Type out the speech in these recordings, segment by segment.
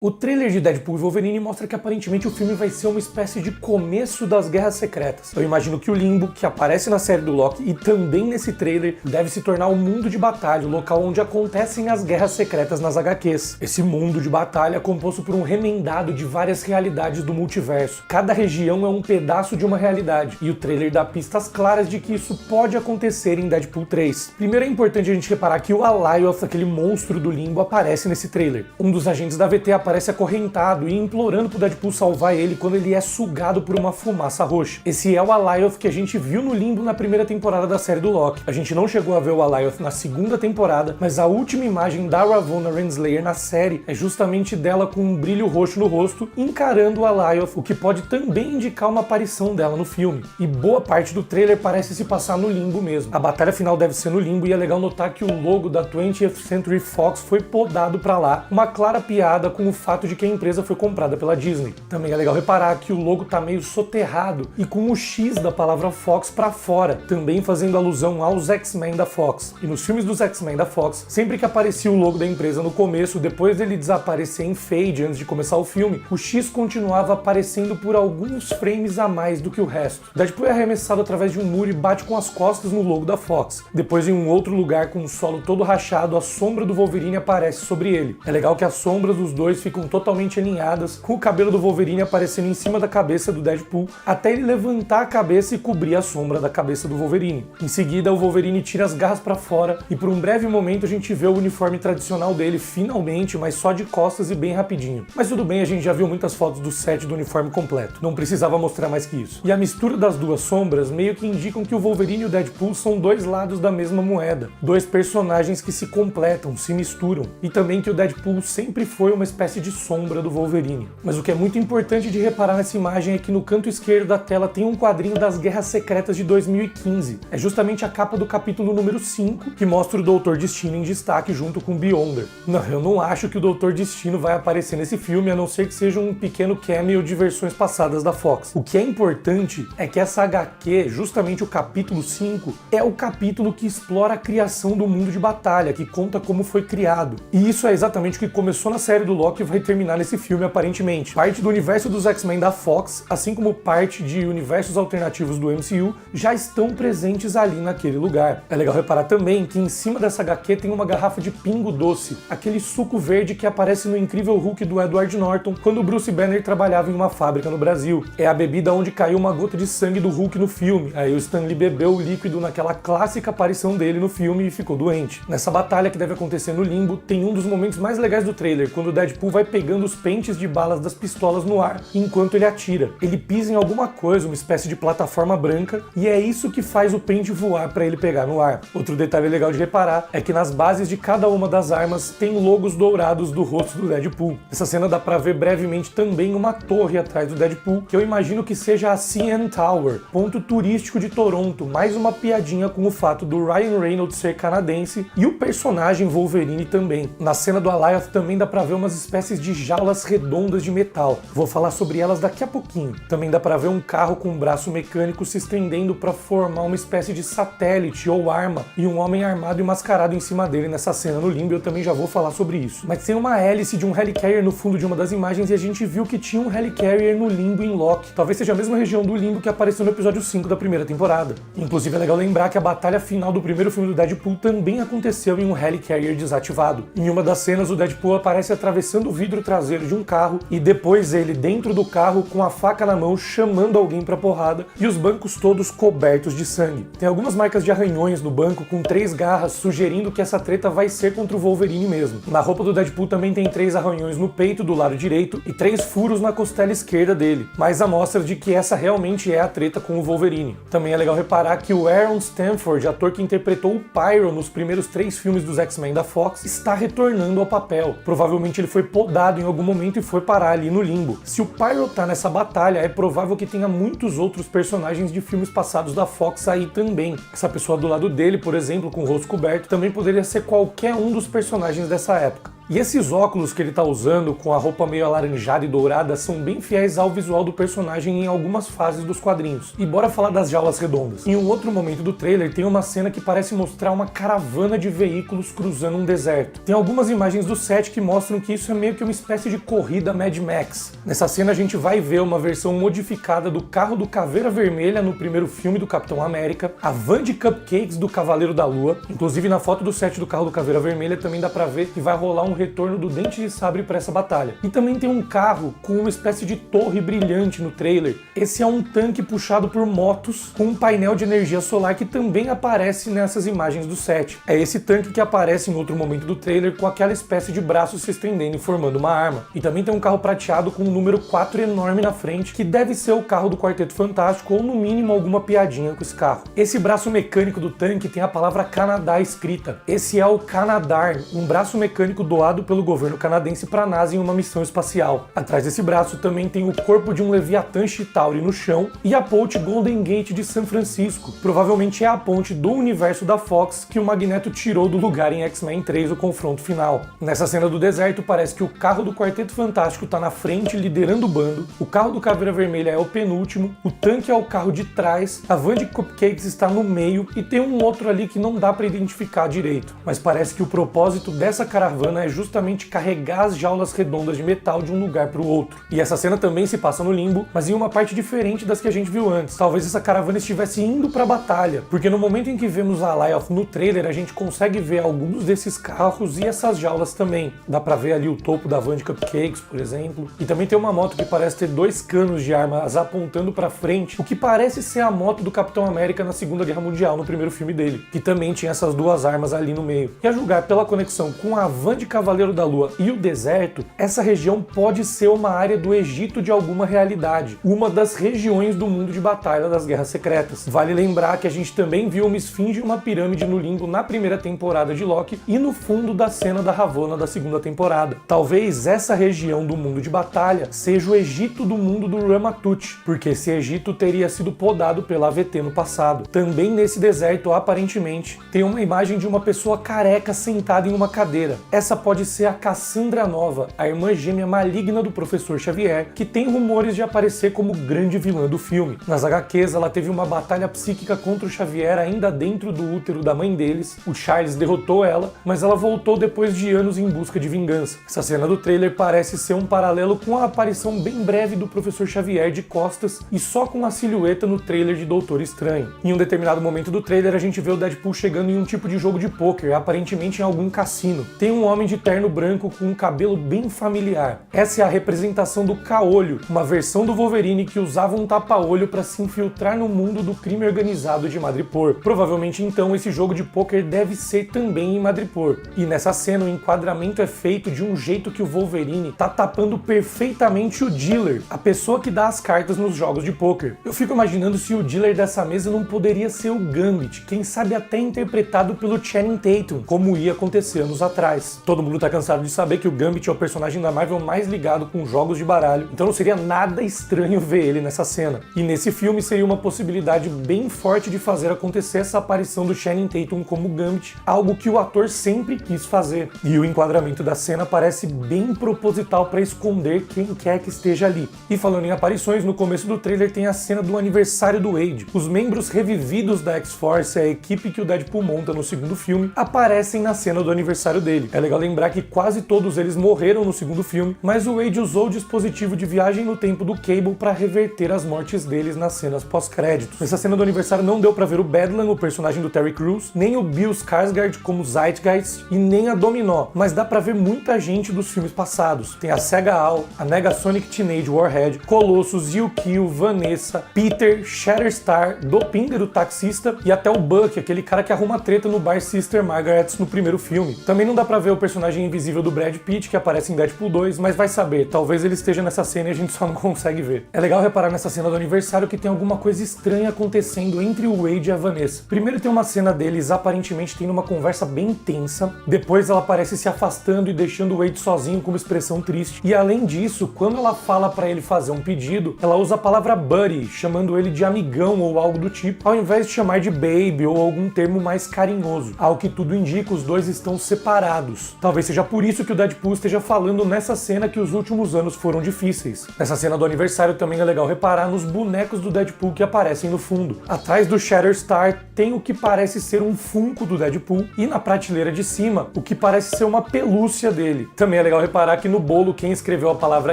O trailer de Deadpool e Wolverine mostra que aparentemente o filme vai ser uma espécie de começo das Guerras Secretas. Eu imagino que o Limbo, que aparece na série do Loki e também nesse trailer, deve se tornar o mundo de batalha, o local onde acontecem as Guerras Secretas nas HQs. Esse mundo de batalha é composto por um remendado de várias realidades do multiverso. Cada região é um pedaço de uma realidade, e o trailer dá pistas claras de que isso pode acontecer em Deadpool 3. Primeiro é importante a gente reparar que o Alioth, aquele monstro do Limbo, aparece nesse trailer. Um dos agentes da VT aparece acorrentado e implorando pro Deadpool salvar ele quando ele é sugado por uma fumaça roxa. Esse é o Alioth que a gente viu no Limbo na primeira temporada da série do Loki. A gente não chegou a ver o Alioth na segunda temporada, mas a última imagem da Ravonna Renslayer na série é justamente dela com um brilho roxo no rosto, encarando o Alioth, o que pode também indicar uma aparição dela no filme. E boa parte do trailer parece se passar no Limbo mesmo. A batalha final deve ser no Limbo e é legal notar que o logo da 20th Century Fox foi podado pra lá, uma clara piada com o fato de que a empresa foi comprada pela Disney. Também é legal reparar que o logo tá meio soterrado e com o X da palavra Fox pra fora, também fazendo alusão aos X-Men da Fox. E nos filmes dos X-Men da Fox, sempre que aparecia o logo da empresa no começo, depois dele desaparecer em fade antes de começar o filme, o X continuava aparecendo por alguns frames a mais do que o resto. Deadpool é arremessado através de um muro e bate com as costas no logo da Fox. Depois, em um outro lugar com o solo todo rachado, a sombra do Wolverine aparece sobre ele. É legal que as sombras dos dois ficam totalmente alinhadas, com o cabelo do Wolverine aparecendo em cima da cabeça do Deadpool, até ele levantar a cabeça e cobrir a sombra da cabeça do Wolverine. Em seguida, o Wolverine tira as garras pra fora e por um breve momento a gente vê o uniforme tradicional dele finalmente, mas só de costas e bem rapidinho. Mas tudo bem, a gente já viu muitas fotos do set do uniforme completo. Não precisava mostrar mais que isso. E a mistura das duas sombras meio que indicam que o Wolverine e o Deadpool são dois lados da mesma moeda. Dois personagens que se completam, se misturam. E também que o Deadpool sempre foi uma espécie de sombra do Wolverine. Mas o que é muito importante de reparar nessa imagem é que no canto esquerdo da tela tem um quadrinho das Guerras Secretas de 2015. É justamente a capa do capítulo número 5, que mostra o Doutor Destino em destaque junto com Beyonder. Não, eu não acho que o Doutor Destino vai aparecer nesse filme, a não ser que seja um pequeno cameo de versões passadas da Fox. O que é importante é que essa HQ, justamente o capítulo 5, é o capítulo que explora a criação do mundo de batalha, que conta como foi criado. E isso é exatamente o que começou na série do Loki e vai terminar nesse filme aparentemente. Parte do universo dos X-Men da Fox, assim como parte de universos alternativos do MCU, já estão presentes ali naquele lugar. É legal reparar também que em cima dessa HQ tem uma garrafa de Pingo Doce, aquele suco verde que aparece no Incrível Hulk do Edward Norton quando o Bruce Banner trabalhava em uma fábrica no Brasil. É a bebida onde caiu uma gota de sangue do Hulk no filme. Aí o Stan Lee bebeu o líquido naquela clássica aparição dele no filme e ficou doente. Nessa batalha que deve acontecer no Limbo, tem um dos momentos mais legais do trailer, quando o Deadpool vai pegando os pentes de balas das pistolas no ar enquanto ele atira. Ele pisa em alguma coisa, uma espécie de plataforma branca, e é isso que faz o pente voar para ele pegar no ar. Outro detalhe legal de reparar é que nas bases de cada uma das armas tem logos dourados do rosto do Deadpool. Nessa cena dá pra ver brevemente também uma torre atrás do Deadpool, que eu imagino que seja a CN Tower, ponto turístico de Toronto, mais uma piadinha com o fato do Ryan Reynolds ser canadense e o personagem Wolverine também. Na cena do Alioth também dá pra ver umas espécies de jaulas redondas de metal. Vou falar sobre elas daqui a pouquinho. Também dá pra ver um carro com um braço mecânico se estendendo pra formar uma espécie de satélite ou arma e um homem armado e mascarado em cima dele nessa cena no Limbo, eu também já vou falar sobre isso. Mas tem uma hélice de um Helicarrier no fundo de uma das imagens e a gente viu que tinha um Helicarrier no Limbo em Loki. Talvez seja a mesma região do Limbo que apareceu no episódio 5 da primeira temporada. Inclusive é legal lembrar que a batalha final do primeiro filme do Deadpool também aconteceu em um Helicarrier desativado. Em uma das cenas o Deadpool aparece atravessando o vidro traseiro de um carro e depois ele dentro do carro com a faca na mão chamando alguém pra porrada e os bancos todos cobertos de sangue. Tem algumas marcas de arranhões no banco com 3 garras sugerindo que essa treta vai ser contra o Wolverine mesmo. Na roupa do Deadpool também tem 3 arranhões no peito do lado direito e 3 furos na costela esquerda dele, mais amostra de que essa realmente é a treta com o Wolverine. Também é legal reparar que o Aaron Stanford, ator que interpretou o Pyro nos primeiros 3 filmes dos X-Men da Fox, está retornando ao papel. Provavelmente ele foi podado em algum momento e foi parar ali no Limbo. Se o Pyro tá nessa batalha, é provável que tenha muitos outros personagens de filmes passados da Fox aí também. Essa pessoa do lado dele, por exemplo, com o rosto coberto, também poderia ser qualquer um dos personagens dessa época. E esses óculos que ele tá usando, com a roupa meio alaranjada e dourada, são bem fiéis ao visual do personagem em algumas fases dos quadrinhos. E bora falar das jaulas redondas. Em um outro momento do trailer, tem uma cena que parece mostrar uma caravana de veículos cruzando um deserto. Tem algumas imagens do set que mostram que isso é meio que uma espécie de corrida Mad Max. Nessa cena a gente vai ver uma versão modificada do carro do Caveira Vermelha no primeiro filme do Capitão América, a van de cupcakes do Cavaleiro da Lua. Inclusive na foto do set do carro do Caveira Vermelha também dá pra ver que vai rolar um retorno do Dente de Sabre pra essa batalha. E também tem um carro com uma espécie de torre brilhante no trailer. Esse é um tanque puxado por motos com um painel de energia solar que também aparece nessas imagens do set. É esse tanque que aparece em outro momento do trailer com aquela espécie de braço se estendendo e formando uma arma. E também tem um carro prateado com um número 4 enorme na frente, que deve ser o carro do Quarteto Fantástico ou no mínimo alguma piadinha com esse carro. Esse braço mecânico do tanque tem a palavra Canadá escrita. Esse é o Canadarm, um braço mecânico doado pelo governo canadense para a NASA em uma missão espacial. Atrás desse braço também tem o corpo de um Leviatã Chitauri no chão e a ponte Golden Gate de São Francisco. Provavelmente é a ponte do universo da Fox que o Magneto tirou do lugar em X-Men 3, o confronto final. Nessa cena do deserto parece que o carro do Quarteto Fantástico tá na frente liderando o bando, o carro do Caveira Vermelha é o penúltimo, o tanque é o carro de trás, a van de cupcakes está no meio e tem um outro ali que não dá para identificar direito. Mas parece que o propósito dessa caravana é justamente carregar as jaulas redondas de metal de um lugar para o outro. E essa cena também se passa no limbo, mas em uma parte diferente das que a gente viu antes. Talvez essa caravana estivesse indo para a batalha, porque no momento em que vemos a Alioth no trailer, a gente consegue ver alguns desses carros e essas jaulas também. Dá para ver ali o topo da van de cupcakes, por exemplo. E também tem uma moto que parece ter 2 canos de armas apontando para frente, o que parece ser a moto do Capitão América na Segunda Guerra Mundial, no primeiro filme dele, que também tinha essas 2 armas ali no meio. E a julgar pela conexão com a van de Cavaleiro da Lua e o deserto, essa região pode ser uma área do Egito de alguma realidade, uma das regiões do mundo de batalha das Guerras Secretas. Vale lembrar que a gente também viu uma esfinge e uma pirâmide no limbo na primeira temporada de Loki e no fundo da cena da Ravonna da segunda temporada. Talvez essa região do mundo de batalha seja o Egito do mundo do Ramatut, porque esse Egito teria sido podado pela AVT no passado. Também nesse deserto, aparentemente, tem uma imagem de uma pessoa careca sentada em uma cadeira. Essa pode ser a Cassandra Nova, a irmã gêmea maligna do Professor Xavier, que tem rumores de aparecer como grande vilã do filme. Nas HQs, ela teve uma batalha psíquica contra o Xavier ainda dentro do útero da mãe deles. O Charles derrotou ela, mas ela voltou depois de anos em busca de vingança. Essa cena do trailer parece ser um paralelo com a aparição bem breve do Professor Xavier de costas e só com a silhueta no trailer de Doutor Estranho. Em um determinado momento do trailer, a gente vê o Deadpool chegando em um tipo de jogo de pôquer, aparentemente em algum cassino. Tem um homem de terno branco com um cabelo bem familiar. Essa é a representação do Caolho, uma versão do Wolverine que usava um tapa-olho para se infiltrar no mundo do crime organizado de Madripoor. Provavelmente então esse jogo de pôquer deve ser também em Madripoor. E nessa cena o enquadramento é feito de um jeito que o Wolverine tá tapando perfeitamente o dealer, a pessoa que dá as cartas nos jogos de pôquer. Eu fico imaginando se o dealer dessa mesa não poderia ser o Gambit, quem sabe até interpretado pelo Channing Tatum, como ia acontecer anos atrás. Todo mundo tá cansado de saber que o Gambit é o personagem da Marvel mais ligado com jogos de baralho, então não seria nada estranho ver ele nessa cena. E nesse filme seria uma possibilidade bem forte de fazer acontecer essa aparição do Channing Tatum como Gambit, algo que o ator sempre quis fazer. E o enquadramento da cena parece bem proposital para esconder quem quer que esteja ali. E falando em aparições, no começo do trailer tem a cena do aniversário do Wade. Os membros revividos da X-Force, a equipe que o Deadpool monta no segundo filme, aparecem na cena do aniversário dele. É legal lembrar que quase todos eles morreram no segundo filme, mas o Wade usou o dispositivo de viagem no tempo do Cable para reverter as mortes deles nas cenas pós-créditos. Nessa cena do aniversário não deu para ver o Bedlam, o personagem do Terry Crews, nem o Bill Skarsgård como Zeitgeist e nem a Dominó, mas dá para ver muita gente dos filmes passados. Tem a Sega Al, a Negasonic Teenage Warhead, Colossus, Yukio, Vanessa, Peter, Shatterstar, Dopinder, o taxista, e até o Buck, aquele cara que arruma treta no bar Sister Margaret's no primeiro filme. Também não dá pra ver o personagem invisível do Brad Pitt, que aparece em Deadpool 2, mas vai saber, talvez ele esteja nessa cena e a gente só não consegue ver. É legal reparar nessa cena do aniversário que tem alguma coisa estranha acontecendo entre o Wade e a Vanessa. Primeiro tem uma cena deles aparentemente tendo uma conversa bem tensa, depois ela parece se afastando e deixando o Wade sozinho com uma expressão triste, e além disso, quando ela fala pra ele fazer um pedido, ela usa a palavra buddy, chamando ele de amigão ou algo do tipo, ao invés de chamar de baby ou algum termo mais carinhoso. Ao que tudo indica, os dois estão separados. Talvez talvez seja por isso que o Deadpool esteja falando nessa cena que os últimos anos foram difíceis. Nessa cena do aniversário também é legal reparar nos bonecos do Deadpool que aparecem no fundo. Atrás do Shatterstar tem o que parece ser um Funko do Deadpool e na prateleira de cima o que parece ser uma pelúcia dele. Também é legal reparar que no bolo quem escreveu a palavra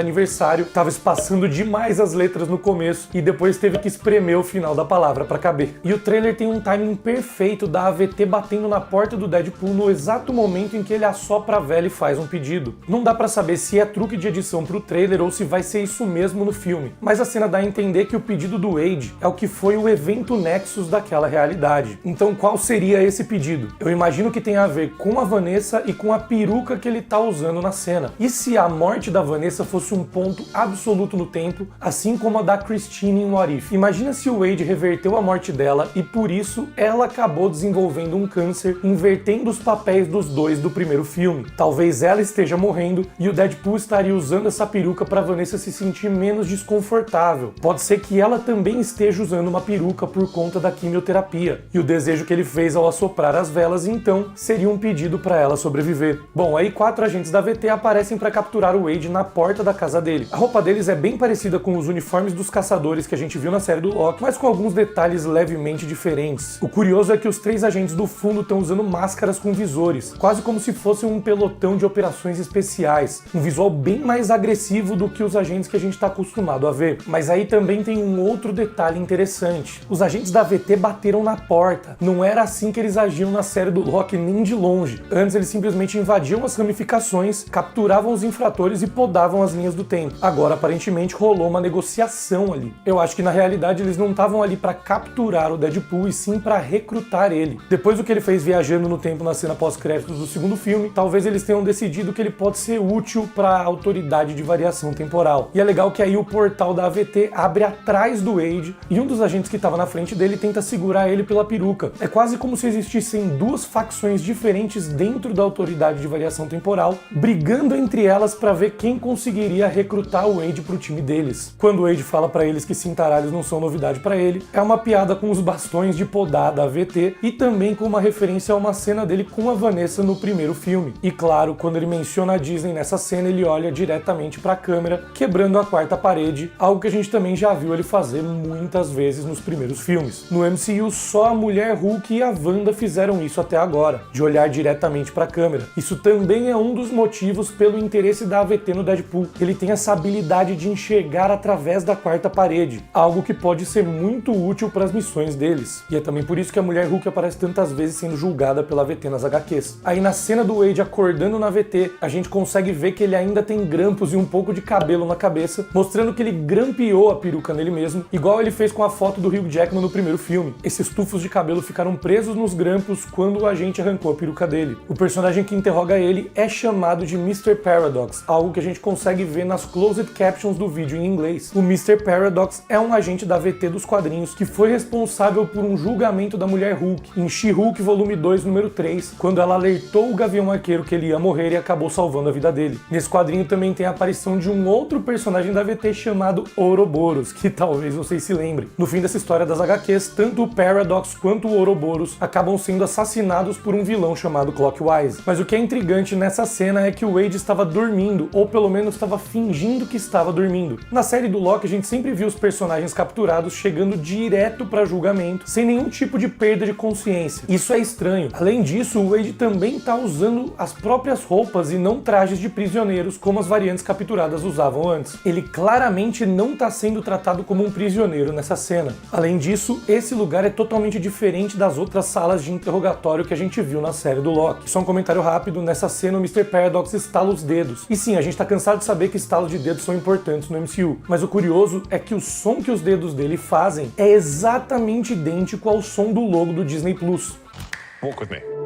aniversário estava espaçando demais as letras no começo e depois teve que espremer o final da palavra para caber. E o trailer tem um timing perfeito da AVT batendo na porta do Deadpool no exato momento em que ele assopra a vela e faz um pedido. Não dá pra saber se é truque de edição pro trailer ou se vai ser isso mesmo no filme, mas a cena dá a entender que o pedido do Wade é o que foi o evento Nexus daquela realidade. Então qual seria esse pedido? Eu imagino que tem a ver com a Vanessa e com a peruca que ele tá usando na cena. E se a morte da Vanessa fosse um ponto absoluto no tempo, assim como a da Christine em What If? Imagina se o Wade reverteu a morte dela e por isso ela acabou desenvolvendo um câncer, invertendo os papéis dos dois do primeiro filme. Talvez ela esteja morrendo e o Deadpool estaria usando essa peruca para Vanessa se sentir menos desconfortável. Pode ser que ela também esteja usando uma peruca por conta da quimioterapia e o desejo que ele fez ao assoprar as velas então seria um pedido para ela sobreviver. Bom, aí 4 agentes da VT aparecem para capturar o Wade na porta da casa dele. A roupa deles é bem parecida com os uniformes dos caçadores que a gente viu na série do Loki, mas com alguns detalhes levemente diferentes. O curioso é que os 3 agentes do fundo estão usando máscaras com visores, quase como se fosse um pelotão de operações especiais, um visual bem mais agressivo do que os agentes que a gente está acostumado a ver. Mas aí também tem um outro detalhe interessante. Os agentes da VT bateram na porta. Não era assim que eles agiam na série do Loki nem de longe. Antes eles simplesmente invadiam as ramificações, capturavam os infratores e podavam as linhas do tempo. Agora aparentemente rolou uma negociação ali. Eu acho que na realidade eles não estavam ali para capturar o Deadpool e sim para recrutar ele. Depois do que ele fez viajando no tempo na cena pós-créditos do segundo filme, talvez eles tenham decidido que ele pode ser útil para a autoridade de variação temporal. E é legal que aí o portal da AVT abre atrás do Wade e um dos agentes que estava na frente dele tenta segurar ele pela peruca. É quase como se existissem 2 facções diferentes dentro da autoridade de variação temporal, brigando entre elas para ver quem conseguiria recrutar o Wade pro time deles. Quando o Wade fala para eles que cintaralhos não são novidade para ele, é uma piada com os bastões de podar da AVT e também com uma referência a uma cena dele com a Vanessa no primeiro filme. E claro, quando ele menciona a Disney nessa cena, ele olha diretamente para a câmera, quebrando a 4ª parede, algo que a gente também já viu ele fazer muitas vezes nos primeiros filmes. No MCU, só a Mulher Hulk e a Wanda fizeram isso até agora, de olhar diretamente para a câmera. Isso também é um dos motivos pelo interesse da AVT no Deadpool. Ele tem essa habilidade de enxergar através da 4ª parede, algo que pode ser muito útil para as missões deles. E é também por isso que a Mulher Hulk aparece tantas vezes sendo julgada pela AVT nas HQs. Aí na cena do Wade acordando na AVT, a gente consegue ver que ele ainda tem grampos e um pouco de cabelo na cabeça, mostrando que ele grampeou a peruca nele mesmo, igual ele fez com a foto do Hugh Jackman no primeiro filme. Esses tufos de cabelo ficaram presos nos grampos quando o agente arrancou a peruca dele. O personagem que interroga ele é chamado de Mr. Paradox, algo que a gente consegue ver nas closed captions do vídeo em inglês. O Mr. Paradox é um agente da AVT dos quadrinhos que foi responsável por um julgamento da Mulher Hulk em She-Hulk volume 2, número 3, quando ela alertou o Gavião Arqueiro que ele ia morrer e acabou salvando a vida dele. Nesse quadrinho também tem a aparição de um outro personagem da AVT chamado Ouroboros, que talvez vocês se lembrem. No fim dessa história das HQs, tanto o Paradox quanto o Ouroboros acabam sendo assassinados por um vilão chamado Clockwise. Mas o que é intrigante nessa cena é que o Wade estava dormindo, ou pelo menos estava fingindo que estava dormindo. Na série do Loki, a gente sempre viu os personagens capturados chegando direto para julgamento, sem nenhum tipo de perda de consciência. Isso é estranho. Além disso, o Wade também está usando as próprias roupas e não trajes de prisioneiros, como as variantes capturadas usavam antes. Ele claramente não está sendo tratado como um prisioneiro nessa cena. Além disso, esse lugar é totalmente diferente das outras salas de interrogatório que a gente viu na série do Loki. Só um comentário rápido, nessa cena o Mr. Paradox estala os dedos. E sim, a gente tá cansado de saber que estalos de dedos são importantes no MCU, mas o curioso é que o som que os dedos dele fazem é exatamente idêntico ao som do logo do Disney Plus. Walk with me.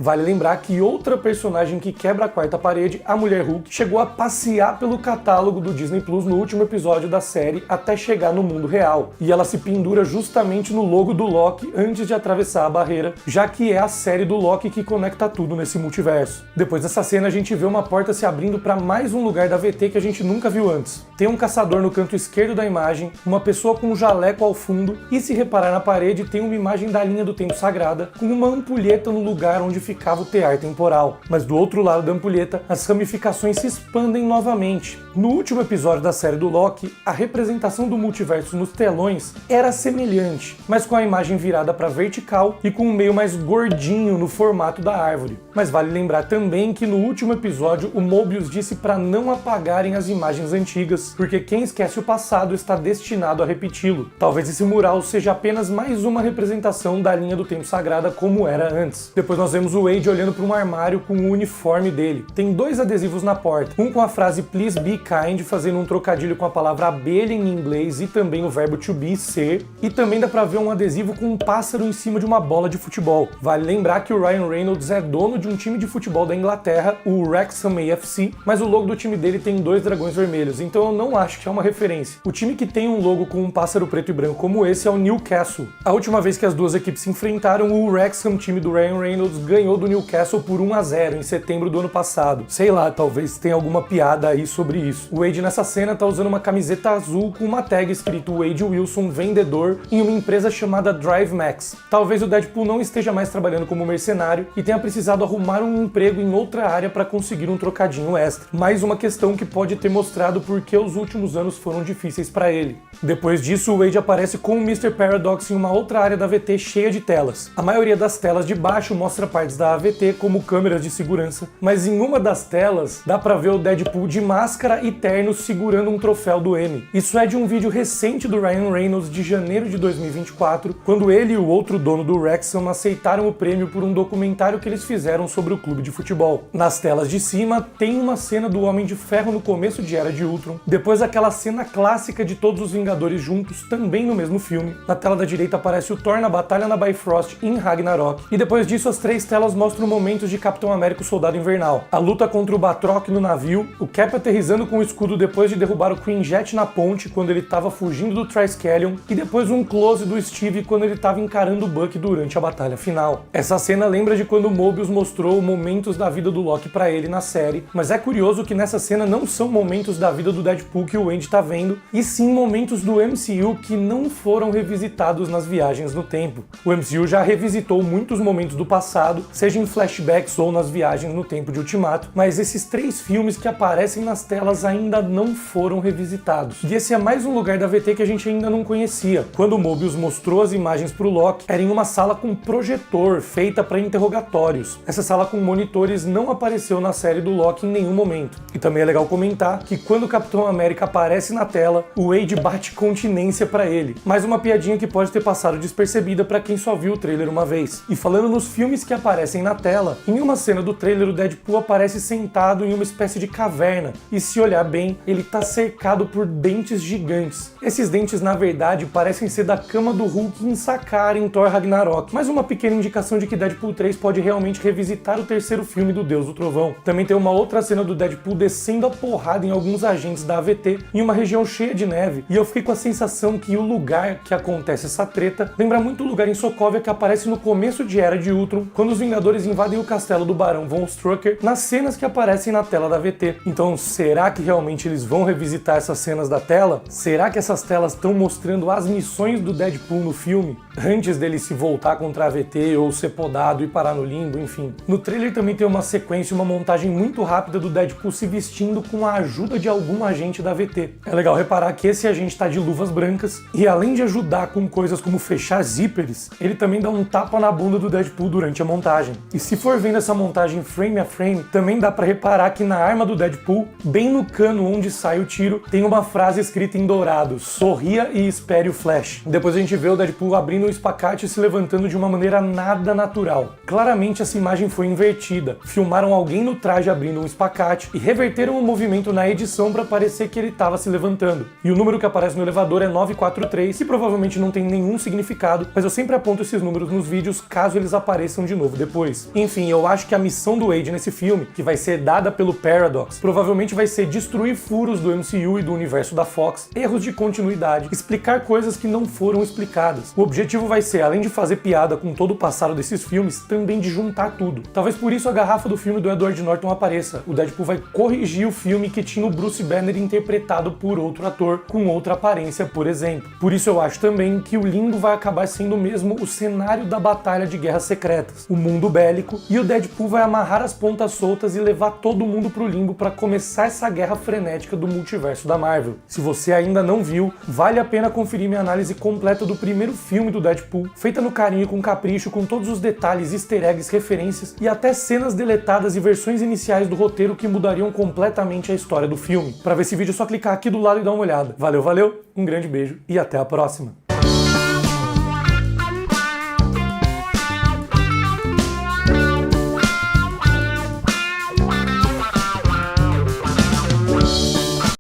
Vale lembrar que outra personagem que quebra a 4ª parede, a Mulher Hulk, chegou a passear pelo catálogo do Disney Plus no último episódio da série até chegar no mundo real. E ela se pendura justamente no logo do Loki antes de atravessar a barreira, já que é a série do Loki que conecta tudo nesse multiverso. Depois dessa cena a gente vê uma porta se abrindo para mais um lugar da VT que a gente nunca viu antes. tem um caçador no canto esquerdo da imagem, uma pessoa com um jaleco ao fundo e, se reparar na parede, tem uma imagem da linha do tempo sagrada com uma ampulheta no lugar onde ficava o tear temporal. Mas do outro lado da ampulheta, as ramificações se expandem novamente. No último episódio da série do Loki, a representação do multiverso nos telões era semelhante, mas com a imagem virada para vertical e com um meio mais gordinho no formato da árvore. Mas vale lembrar também que no último episódio o Mobius disse para não apagarem as imagens antigas, porque quem esquece o passado está destinado a repeti-lo. Talvez esse mural seja apenas mais uma representação da linha do tempo sagrada como era antes. Depois nós vemos o Wade olhando para um armário com o uniforme dele. Tem 2 adesivos na porta, um com a frase Please be kind, fazendo um trocadilho com a palavra abelha em inglês e também o verbo to be, ser, e também dá pra ver um adesivo com um pássaro em cima de uma bola de futebol. Vale lembrar que o Ryan Reynolds é dono de um time de futebol da Inglaterra, o Wrexham AFC, mas o logo do time dele tem 2 dragões vermelhos, então eu não acho que é uma referência. O time que tem um logo com um pássaro preto e branco como esse é o Newcastle. A última vez que as duas equipes se enfrentaram, o Wrexham, time do Ryan Reynolds, ganhou do Newcastle por 1-0 em setembro do ano passado. Sei lá, talvez tenha alguma piada aí sobre isso. O Wade nessa cena tá usando uma camiseta azul com uma tag escrito Wade Wilson, vendedor, em uma empresa chamada Drive Max. Talvez o Deadpool não esteja mais trabalhando como mercenário e tenha precisado arrumar um emprego em outra área para conseguir um trocadinho extra. Mais uma questão que pode ter mostrado por que os últimos anos foram difíceis para ele. Depois disso, o Wade aparece com o Mr. Paradox em uma outra área da AVT cheia de telas. A maioria das telas de baixo mostra partes da AVT como câmeras de segurança, mas em uma das telas dá pra ver o Deadpool de máscara e terno segurando um troféu do Emmy. Isso é de um vídeo recente do Ryan Reynolds de janeiro de 2024, quando ele e o outro dono do Wrexham aceitaram o prêmio por um documentário que eles fizeram sobre o clube de futebol. Nas telas de cima tem uma cena do Homem de Ferro no começo de Era de Ultron, depois aquela cena clássica de todos os Vingadores juntos, também no mesmo filme. Na tela da direita aparece o Thor na batalha na Bifrost em Ragnarok, e depois disso as 3 telas mostram momentos de Capitão América, o Soldado Invernal, a luta contra o Batroc no navio, o Cap aterrissando com o escudo depois de derrubar o Queen Jet na ponte quando ele estava fugindo do Triskelion, e depois um close do Steve quando ele estava encarando o Bucky durante a batalha final. Essa cena lembra de quando o Mobius mostrou momentos da vida do Loki pra ele na série, mas é curioso que nessa cena não são momentos da vida do Deadpool que o Wade tá vendo, e sim momentos do MCU que não foram revisitados nas viagens no tempo. O MCU já revisitou muitos momentos do passado, seja em flashbacks ou nas viagens no tempo de Ultimato, mas esses 3 filmes que aparecem nas telas ainda não foram revisitados. E esse é mais um lugar da VT que a gente ainda não conhecia. Quando o Mobius mostrou as imagens pro Loki, era em uma sala com projetor, feita para interrogatórios. Essa sala com monitores não apareceu na série do Loki em nenhum momento. E também é legal comentar que quando o Capitão América aparece na tela, o Wade bate continência para ele. Mais uma piadinha que pode ter passado despercebida para quem só viu o trailer uma vez. E falando nos filmes que aparecem na tela, em uma cena do trailer o Deadpool aparece sentado em uma espécie de caverna, e se olhar bem, ele tá cercado por dentes gigantes. Esses dentes na verdade parecem ser da cama do Hulk em Sakaar em Thor Ragnarok, mas uma pequena indicação de que Deadpool 3 pode realmente revisitar o terceiro filme do Deus do Trovão. Também tem uma outra cena do Deadpool descendo a porrada em alguns agentes da AVT em uma região cheia de neve, e eu fiquei com a sensação que o lugar que acontece essa treta lembra muito o lugar em Sokovia que aparece no começo de Era de Ultron, quando os Vingadores invadem o castelo do Barão Von Strucker, nas cenas que aparecem na tela da AVT. Então, será que realmente eles vão revisitar essas cenas da tela? Será que essas telas estão mostrando as missões do Deadpool no filme, antes dele se voltar contra a AVT ou ser podado e parar no limbo, enfim. No trailer também tem uma sequência, uma montagem muito rápida do Deadpool se vestindo com a ajuda de algum agente da AVT. É legal reparar que esse agente tá de luvas brancas e, além de ajudar com coisas como fechar zíperes, ele também dá um tapa na bunda do Deadpool durante a montagem. E se for vendo essa montagem frame a frame, também dá pra reparar que na arma do Deadpool, bem no cano onde sai o tiro, tem uma frase escrita em dourado: sorria e espere o flash. Depois a gente vê o Deadpool abrindo o espacate e se levantando de uma maneira nada natural. Claramente essa imagem foi invertida. Filmaram alguém no traje abrindo um espacate e reverteram o movimento na edição para parecer que ele estava se levantando. E o número que aparece no elevador é 943, que provavelmente não tem nenhum significado, mas eu sempre aponto esses números nos vídeos caso eles apareçam de novo depois. Enfim, eu acho que a missão do Wade nesse filme, que vai ser dada pelo Paradox, provavelmente vai ser destruir furos do MCU e do universo da Fox, erros de continuidade, explicar coisas que não foram explicadas. O objetivo vai ser, além de fazer piada com todo o passado desses filmes, também de juntar tudo. Talvez por isso a garrafa do filme do Edward Norton apareça. O Deadpool vai corrigir o filme que tinha o Bruce Banner em interpretado por outro ator com outra aparência, por exemplo. Por isso eu acho também que o Limbo vai acabar sendo mesmo o cenário da batalha de Guerras Secretas, o mundo bélico, e o Deadpool vai amarrar as pontas soltas e levar todo mundo pro Limbo para começar essa guerra frenética do multiverso da Marvel. Se você ainda não viu, vale a pena conferir minha análise completa do primeiro filme do Deadpool, feita no carinho, com capricho, com todos os detalhes, easter eggs, referências e até cenas deletadas e versões iniciais do roteiro que mudariam completamente a história do filme. Para ver esse vídeo é só clicar aqui do lado e dar uma olhada. Valeu, valeu, um grande beijo e até a próxima!